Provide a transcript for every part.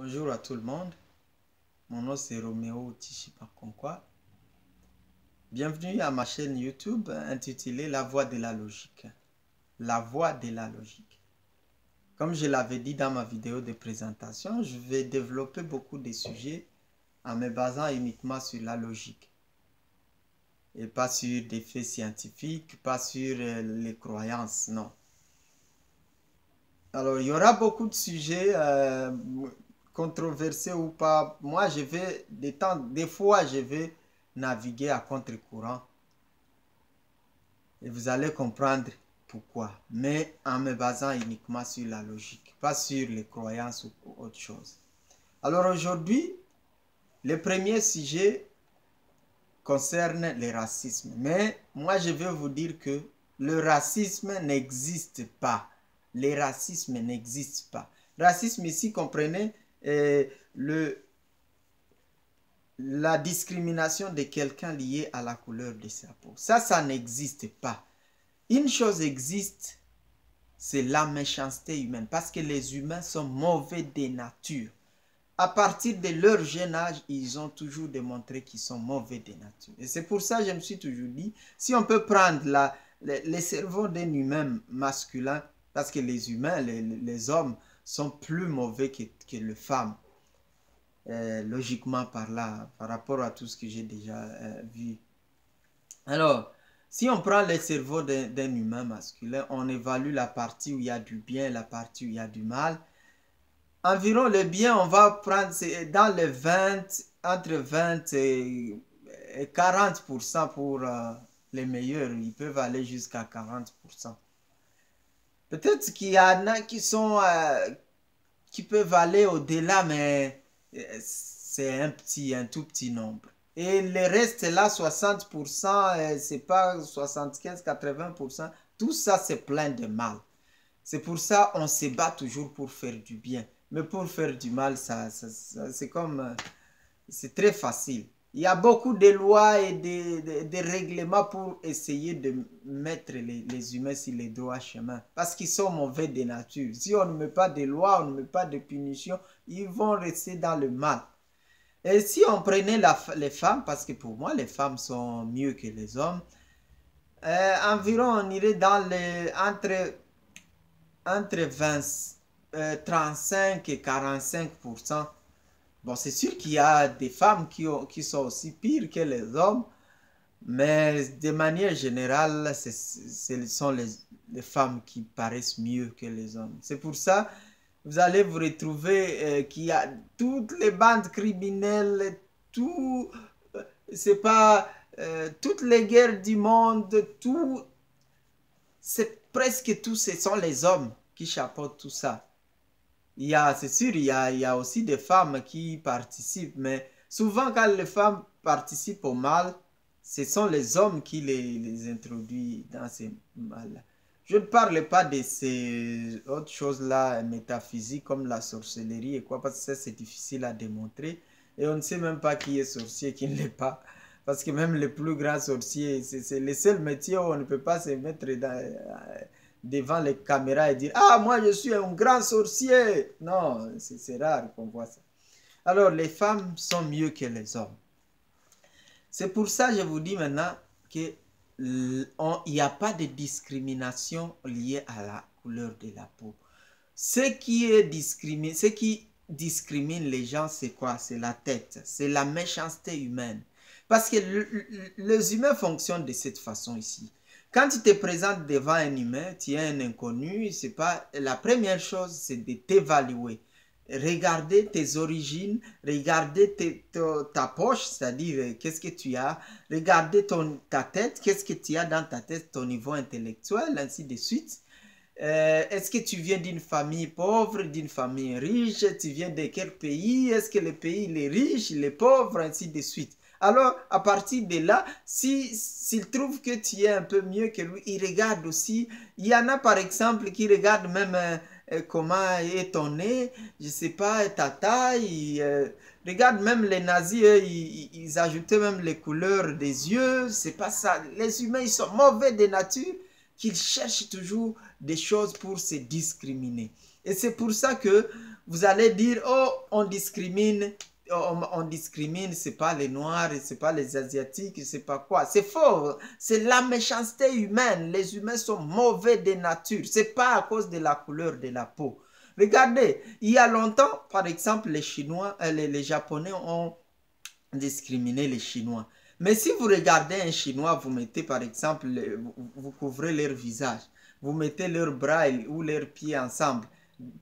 Bonjour à tout le monde, mon nom c'est Roméo Tishipakonkwa. Bienvenue à ma chaîne YouTube intitulée La Voix de la Logique. La Voix de la Logique. Comme je l'avais dit dans ma vidéo de présentation, je vais développer beaucoup de sujets en me basant uniquement sur la logique. Et pas sur des faits scientifiques, pas sur les croyances, non. Alors, il y aura beaucoup de sujets controversés ou pas. Moi, des fois, je vais naviguer à contre-courant. Et vous allez comprendre pourquoi. Mais en me basant uniquement sur la logique, pas sur les croyances ou autre chose. Alors aujourd'hui, le premier sujet concerne le racisme. Mais moi, je vais vous dire que le racisme n'existe pas. Le racisme n'existe pas. Racisme ici, comprenez la discrimination de quelqu'un lié à la couleur de sa peau. Ça n'existe pas. Une chose existe, c'est la méchanceté humaine. Parce que les humains sont mauvais de nature. À partir de leur jeune âge, ils ont toujours démontré qu'ils sont mauvais de nature. Et c'est pour ça que je me suis toujours dit, si on peut prendre le cerveau d'un humain masculin, parce que les humains, les hommes, sont plus mauvais que les femmes. Logiquement par rapport à tout ce que j'ai déjà vu. Alors, si on prend le cerveau d'un humain masculin, on évalue la partie où il y a du bien et la partie où il y a du mal. Environ le bien, on va prendre dans les 20, entre 20 et 40% pour les meilleurs. Ils peuvent aller jusqu'à 40%. Peut-être qu'il y en a qui peuvent aller au-delà, mais c'est un tout petit nombre. Et le reste là, 60%, c'est pas 75, 80%. Tout ça, c'est plein de mal. C'est pour ça qu'on se bat toujours pour faire du bien. Mais pour faire du mal, c'est comme... c'est très facile. Il y a beaucoup de lois et de règlements pour essayer de mettre les humains sur les droits chemins. Parce qu'ils sont mauvais de nature. Si on ne met pas de lois, on ne met pas de punitions, ils vont rester dans le mal. Et si on prenait les femmes, parce que pour moi, les femmes sont mieux que les hommes, environ on irait dans entre 35 et 45%. Bon, c'est sûr qu'il y a des femmes qui sont aussi pires que les hommes, mais de manière générale, ce sont les femmes qui paraissent mieux que les hommes. C'est pour ça vous allez vous retrouver qu'il y a toutes les bandes criminelles, c'est pas toutes les guerres du monde, c'est presque tout, ce sont les hommes qui chapeautent tout ça. C'est sûr, il y a aussi des femmes qui participent, mais souvent quand les femmes participent au mal, ce sont les hommes qui les introduisent dans ces mal-là. Je ne parle pas de ces autres choses-là métaphysiques comme la sorcellerie et quoi, parce que ça c'est difficile à démontrer. Et on ne sait même pas qui est sorcier, qui ne l'est pas. Parce que même les plus grands sorciers, c'est le seul métier où on ne peut pas se mettre devant les caméras et dire « Ah, moi je suis un grand sorcier !» Non, c'est rare qu'on voit ça. Alors, les femmes sont mieux que les hommes. C'est pour ça que je vous dis maintenant qu'il n'y a pas de discrimination liée à la couleur de la peau. Ce qui discrimine les gens, c'est quoi? C'est la tête, c'est la méchanceté humaine. Parce que les humains fonctionnent de cette façon ici. Quand tu te présentes devant un humain, tu es un inconnu, c'est pas la première chose, c'est de t'évaluer. Regarder tes origines, regarder ta poche, c'est-à-dire qu'est-ce que tu as, regarder ta tête, qu'est-ce que tu as dans ta tête, ton niveau intellectuel, ainsi de suite. Est-ce que tu viens d'une famille pauvre, d'une famille riche, tu viens de quel pays, est-ce que le pays il est riche, il est pauvre, ainsi de suite. Alors, à partir de là, s'il trouve que tu es un peu mieux que lui, il regarde aussi. Il y en a par exemple qui regardent même comment est ton nez, je ne sais pas, ta taille. Regarde même les nazis, eux, ils ajoutaient même les couleurs des yeux. C'est pas ça. Les humains, ils sont mauvais de nature, qu'ils cherchent toujours des choses pour se discriminer. Et c'est pour ça que vous allez dire, oh, on discrimine, c'est pas les Noirs, c'est pas les Asiatiques, c'est pas quoi. C'est faux, c'est la méchanceté humaine. Les humains sont mauvais de nature. C'est pas à cause de la couleur de la peau. Regardez, il y a longtemps, par exemple, les Chinois, les Japonais ont discriminé les Chinois. Mais si vous regardez un Chinois, vous mettez par exemple, vous couvrez leur visage, vous mettez leurs bras ou leurs pieds ensemble,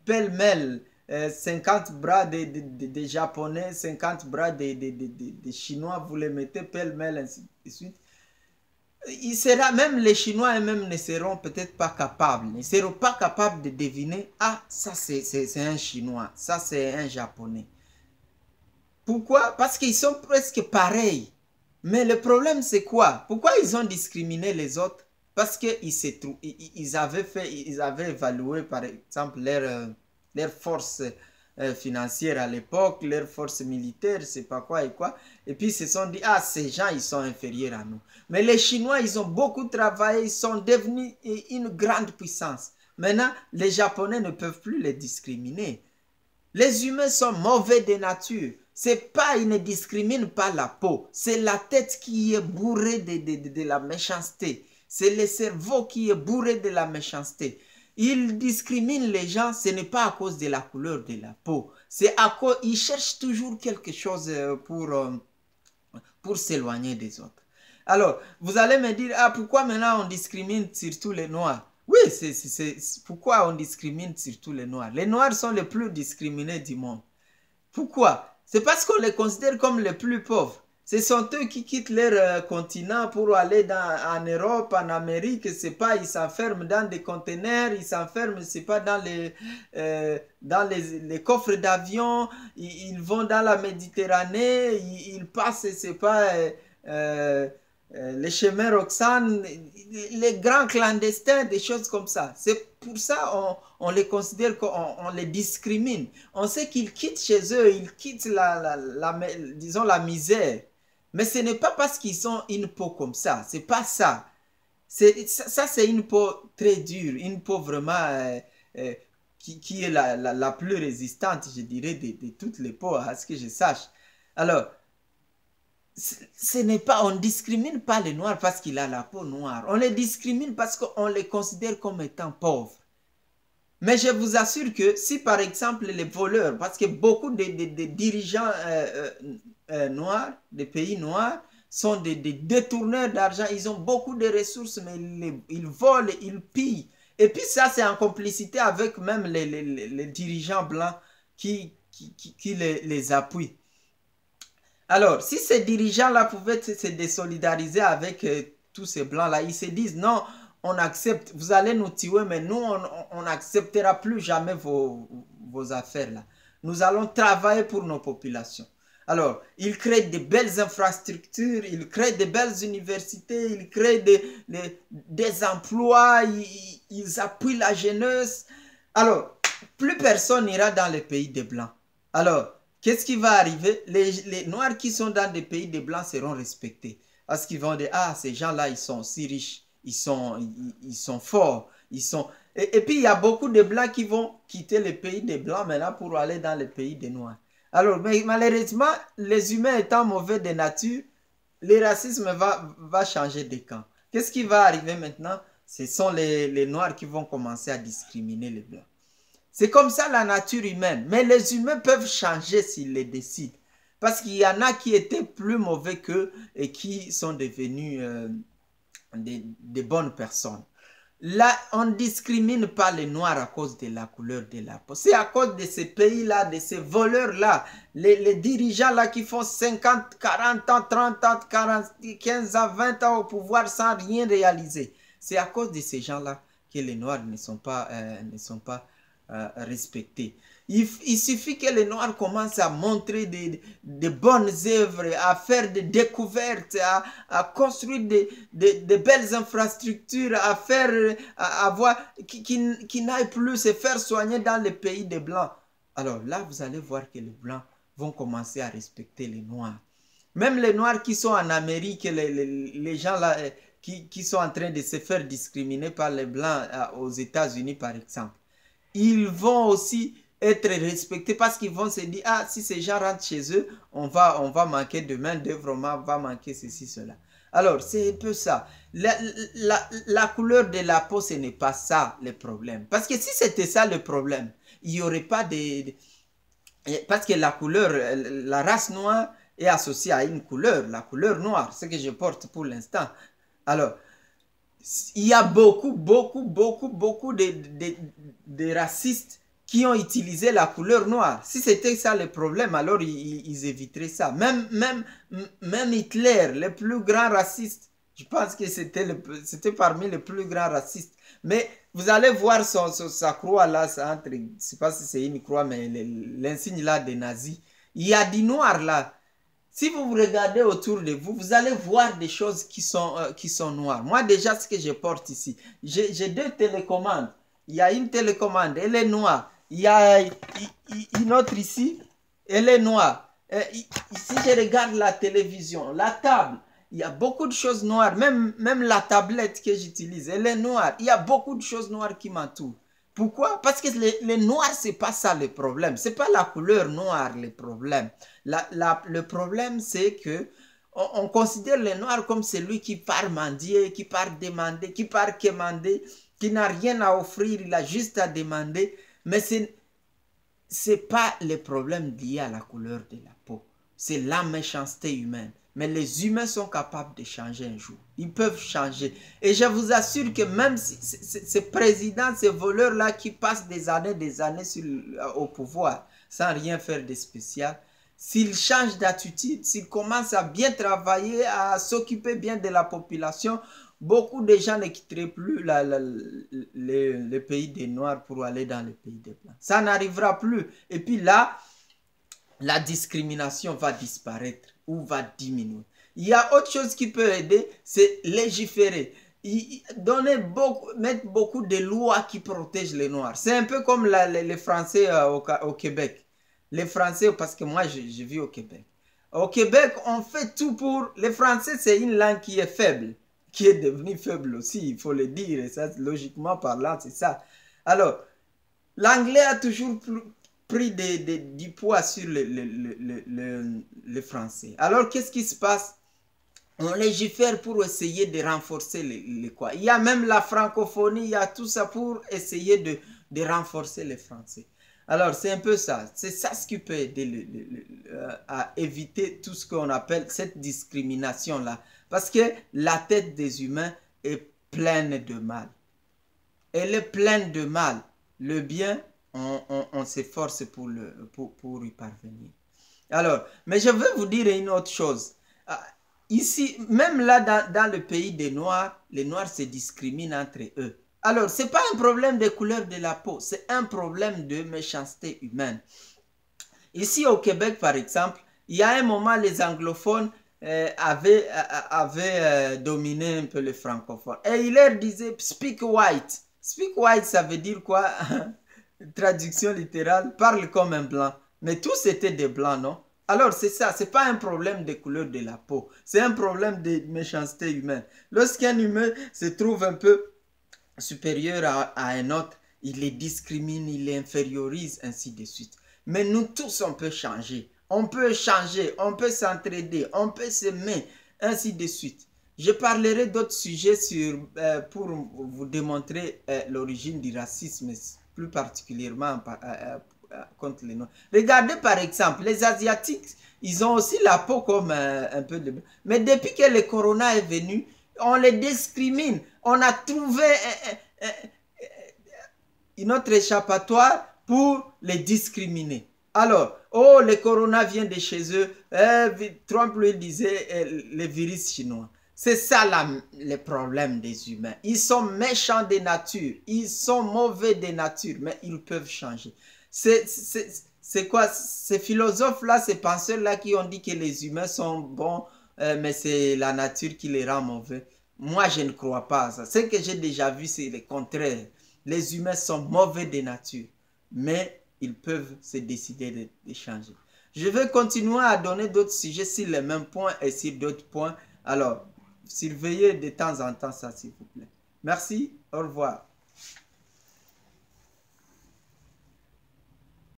pêle-mêle, 50 bras des Japonais, 50 bras des Chinois, vous les mettez pêle-mêle, ainsi de suite. Il sera, même les Chinois eux-mêmes ne seront peut-être pas capables, ne seront pas capables de deviner, ah, ça c'est un Chinois, ça c'est un Japonais. Pourquoi? Parce qu'ils sont presque pareils. Mais le problème, c'est quoi? Pourquoi ils ont discriminé les autres? Parce qu'ils avaient évalué, par exemple, leur force financière à l'époque, leur force militaire, c'est pas quoi et quoi. Et puis ils se sont dit, ah, ces gens, ils sont inférieurs à nous. Mais les Chinois, ils ont beaucoup travaillé, ils sont devenus une grande puissance. Maintenant, les Japonais ne peuvent plus les discriminer. Les humains sont mauvais de nature. C'est pas, ils ne discriminent pas la peau. C'est la tête qui est bourrée de la méchanceté. C'est le cerveau qui est bourré de la méchanceté. Ils discriminent les gens, ce n'est pas à cause de la couleur de la peau. C'est à cause, ils cherchent toujours quelque chose pour s'éloigner des autres. Alors, vous allez me dire, ah, pourquoi maintenant on discrimine surtout les Noirs? Oui, c'est pourquoi on discrimine surtout les Noirs. Les Noirs sont les plus discriminés du monde. Pourquoi? C'est parce qu'on les considère comme les plus pauvres. Ce sont eux qui quittent leur continent pour aller en Europe, en Amérique. C'est pas, ils s'enferment dans des conteneurs, ils s'enferment, c'est pas dans les coffres d'avion. Ils vont dans la Méditerranée, ils passent, c'est pas les chemins Roxane, les grands clandestins, des choses comme ça. C'est pour ça on les considère, on les discrimine. On sait qu'ils quittent chez eux, ils quittent disons la misère. Mais ce n'est pas parce qu'ils ont une peau comme ça. C'est pas ça. Ça, c'est une peau très dure, une peau vraiment qui est la plus résistante, je dirais, de toutes les peaux, à ce que je sache. Alors, ce n'est pas, on ne discrimine pas les Noirs parce qu'il a la peau noire. On les discrimine parce qu'on les considère comme étant pauvres. Mais je vous assure que si par exemple les voleurs, parce que beaucoup de dirigeants noirs, des pays noirs, sont des détourneurs d'argent, ils ont beaucoup de ressources, mais ils volent, ils pillent. Et puis ça, c'est en complicité avec même les dirigeants blancs qui les appuient. Alors, si ces dirigeants-là pouvaient se désolidariser avec tous ces blancs-là, ils se disent non, on accepte, vous allez nous tuer, mais nous, on n'acceptera plus jamais vos affaires-là. Nous allons travailler pour nos populations. Alors, ils créent de belles infrastructures, ils créent de belles universités, ils créent des emplois, ils appuient la jeunesse. Alors, plus personne n'ira dans les pays des blancs. Alors, qu'est-ce qui va arriver? Les Noirs qui sont dans des pays des blancs seront respectés. Parce qu'ils vont dire, ah, ces gens-là, ils sont si riches, ils sont forts, ils sont... Et puis, il y a beaucoup de blancs qui vont quitter les pays des blancs maintenant pour aller dans les pays des noirs. Alors, mais malheureusement, les humains étant mauvais de nature, le racisme va changer de camp. Qu'est-ce qui va arriver maintenant? Ce sont les noirs qui vont commencer à discriminer les blancs. C'est comme ça la nature humaine. Mais les humains peuvent changer s'ils le décident. Parce qu'il y en a qui étaient plus mauvais qu'eux et qui sont devenus des bonnes personnes. Là, on ne discrimine pas les Noirs à cause de la couleur de la peau. C'est à cause de ces pays-là, de ces voleurs-là, les dirigeants-là qui font 50, 40 ans, 30 ans, 40, 15 ans, 20 ans au pouvoir sans rien réaliser. C'est à cause de ces gens-là que les Noirs ne sont pas respectés. Il suffit que les Noirs commencent à montrer de bonnes œuvres, à faire des découvertes, à construire de belles infrastructures, qui n'aillent plus se faire soigner dans les pays des Blancs. Alors là, vous allez voir que les Blancs vont commencer à respecter les Noirs. Même les Noirs qui sont en Amérique, les gens là qui sont en train de se faire discriminer par les Blancs aux États-Unis, par exemple. Ils vont aussi être respectés parce qu'ils vont se dire, ah, si ces gens rentrent chez eux, on va manquer de main d'œuvre, on va manquer ceci, cela. Alors, c'est un peu ça. La couleur de la peau, ce n'est pas ça le problème. Parce que si c'était ça le problème, il n'y aurait pas de... Parce que la couleur, la race noire est associée à une couleur, la couleur noire, ce que je porte pour l'instant. Alors, il y a beaucoup de racistes qui ont utilisé la couleur noire. Si c'était ça le problème, alors ils éviteraient ça. Même Hitler, le plus grand raciste, je pense que c'était parmi les plus grands racistes. Mais vous allez voir sa croix là, je ne sais pas si c'est une croix, mais l'insigne là des nazis. Il y a du noir là. Si vous regardez autour de vous, vous allez voir des choses qui sont noires. Moi, déjà, ce que je porte ici, j'ai deux télécommandes. Il y a une télécommande, elle est noire. Il y a une autre ici, elle est noire. Si je regarde la télévision, la table, il y a beaucoup de choses noires. Même la tablette que j'utilise, elle est noire. Il y a beaucoup de choses noires qui m'entourent. Pourquoi? Parce que le noir, c'est pas ça le problème. C'est pas la couleur noire le problème. Le problème, c'est que on considère le noir comme celui qui part mendier, qui part demander, qui part quémander, qui n'a rien à offrir, il a juste à demander. Mais c'est pas le problème lié à la couleur de la peau. C'est la méchanceté humaine. Mais les humains sont capables de changer un jour. Ils peuvent changer. Et je vous assure que même si ces présidents, ces voleurs-là qui passent des années au pouvoir sans rien faire de spécial, s'ils changent d'attitude, s'ils commencent à bien travailler, à s'occuper bien de la population, beaucoup de gens ne quitteraient plus le pays des Noirs pour aller dans le pays des Blancs. Ça n'arrivera plus. Et puis là, la discrimination va disparaître ou va diminuer. Il y a autre chose qui peut aider, c'est légiférer. Mettre beaucoup de lois qui protègent les Noirs. C'est un peu comme les Français au Québec. Les Français, parce que moi je vis au Québec. Au Québec, on fait tout pour... Les Français, c'est une langue qui est faible, qui est devenue faible aussi, il faut le dire. Et ça, logiquement parlant, c'est ça. Alors, l'anglais a toujours pris du poids sur le français. Alors, qu'est-ce qui se passe? On légifère pour essayer de renforcer les quoi. Il y a même la francophonie, il y a tout ça pour essayer de renforcer les Français. Alors, c'est un peu ça. C'est ça ce qui peut aider à éviter tout ce qu'on appelle cette discrimination-là. Parce que la tête des humains est pleine de mal. Elle est pleine de mal. Le bien, on s'efforce pour y parvenir. Alors, mais je veux vous dire une autre chose. Ici, même là, dans le pays des Noirs, les Noirs se discriminent entre eux. Alors, ce n'est pas un problème de couleur de la peau, c'est un problème de méchanceté humaine. Ici au Québec, par exemple, il y a un moment, les anglophones avaient dominé un peu les francophones. Et ils leur disaient « speak white ». Speak white, ça veut dire quoi? Traduction littérale, parle comme un blanc. Mais tous étaient des blancs, non? Alors c'est ça, c'est pas un problème de couleur de la peau, c'est un problème de méchanceté humaine. Lorsqu'un humain se trouve un peu supérieur à un autre, il les discrimine, il les infériorise, ainsi de suite. Mais nous tous, on peut changer. On peut changer, on peut s'entraider, on peut s'aimer, ainsi de suite. Je parlerai d'autres sujets pour vous démontrer l'origine du racisme, plus particulièrement contre les Noirs. Regardez par exemple, les Asiatiques, ils ont aussi la peau comme un peu de... Mais depuis que le corona est venu, on les discrimine. On a trouvé une autre échappatoire pour les discriminer. Alors, oh, le corona vient de chez eux. Trump lui disait le virus chinois. C'est ça le problème des humains. Ils sont méchants de nature. Ils sont mauvais de nature, mais ils peuvent changer. C'est quoi? Ces philosophes-là, ces penseurs-là qui ont dit que les humains sont bons, mais c'est la nature qui les rend mauvais. Moi, je ne crois pas à ça. Ce que j'ai déjà vu, c'est le contraire. Les humains sont mauvais de nature, mais ils peuvent se décider de changer. Je vais continuer à donner d'autres sujets sur les mêmes points et sur d'autres points. Alors, surveillez de temps en temps ça, s'il vous plaît. Merci, au revoir.